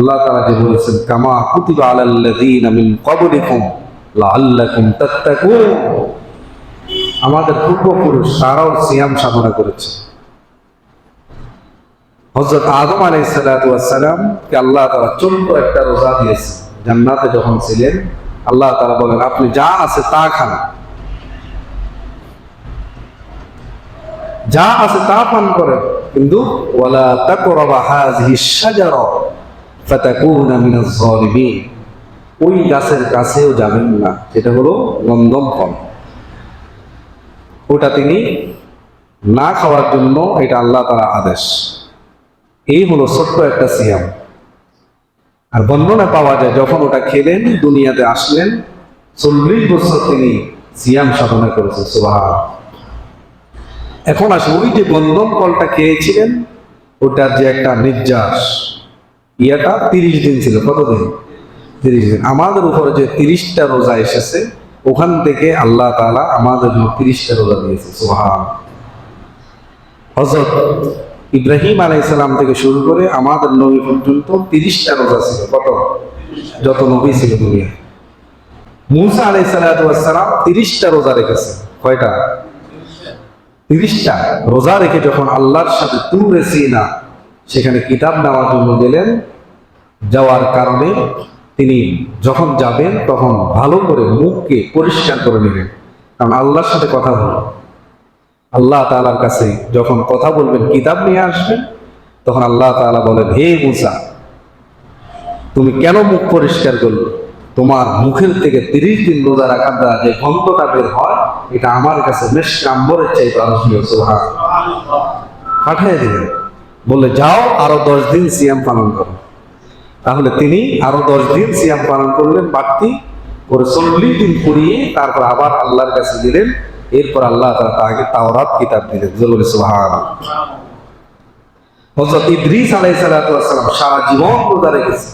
আল্লাহ তাআলা যে বলেছেন কামা কুতিবা আলাল্লাযীনা মিন ক্বাবলিকুম লাআল্লাকুম তাত্তাকুন, আমাদের পূর্বপুরুষ তারাও সিয়াম সাধনা করেছে। হযরত আদম আলাইহিস সালাতু ওয়াস সালাম কে আল্লাহ তাআলা ছোট্ট একটা রোজা দিয়েছেন জান্নাতে যখন ছিলেন। আল্লাহ তাআলা বলেন আপনি যা আছে তা খান, যা আছে তা পান করেন, কিন্তু ওয়ালা তাকরাবা হাযিহিশ শাজারা ফাতাকুনা মিনাজ যালিমিন, ওই গাছের কাছেও যাবেন না, যেটা হলো গন্ধম ফল, ওটা তিনি না খাওয়ার জন্য এটা আল্লাহ তাআলা আদেশ। এই হলো ছোট্ট একটা সিয়াম। আর বর্ণনা পাওয়া যায় যখন ওটা খেলেন দুনিয়াতে আসলেন 40 বছর তিনি সিয়াম সাধনা করেছেন। সুবহান। এখন আসে ওই যে গন্ধম ফলটা খেয়েছিলেন, ওটার যে একটা নির্যাস ইয়াটা 30 দিন ছিল। কতদিন? 30 দিন। আমাদের উপরে যে 30টা রোজা এসেছে, ওখান থেকে আল্লাহ তাআলা আমাদের 30টা রোজা দিয়েছে। সুবহান। হযরত ইব্রাহিম আলাইহিস সালাম থেকে শুরু করে আমাদের নবী পর্যন্ত 30টা রোজা ছিল। কত? যত নবী ছিল দুনিয়ায়। মূসা আলাইহিস সালাতু ওয়াস সালাম 30টা রোজা রেখেছে। কয়টা? 30টা রোজা রেখে যখন আল্লাহর সাথে তুরে সিনা সেখানে কিতাব নেওয়ার জন্য গেলেন, যাওয়ার কারণে তিনি যখন যাবেন তখন ভালো করে মুখকে পরিষ্কার করে নেবেন, কারণ আল্লাহর সাথে কথা বলবেন। আল্লাহ তাআলার কাছে যখন কথা বলবেন, কিতাব নিয়ে আসবেন, তখন আল্লাহ তাআলা বলেন হে মূসা, তুমি কেন মুখ পরিষ্কার করলে? তোমার মুখের থেকে 30 দিন রোজা রাখার দ্বারা যে গন্ধটা বের হয়, এটা আমার কাছে মেশক আম্বরের চাইতে আরো প্রিয়। সুবহানাল্লাহ। পাঠিয়ে দিলেন, বলে যাও আরো 10 দিন সিয়াম পালন করো। তাহলে তিনি আরো 10 দিন সিয়াম পালন করলেন, বাড়তি করে 40 দিন পুরিয়ে তারপর আবার আল্লাহর কাছে দিলেন। এরপর আল্লাহ তাআলা তাকে তাওরাত কিতাব দিলেন। জোরে সুবহানাল্লাহ। হযরত ইদ্রিস আলাইহিস সালাতু ওয়াস সালাম সারা জীবন রোজা রেখেছেন।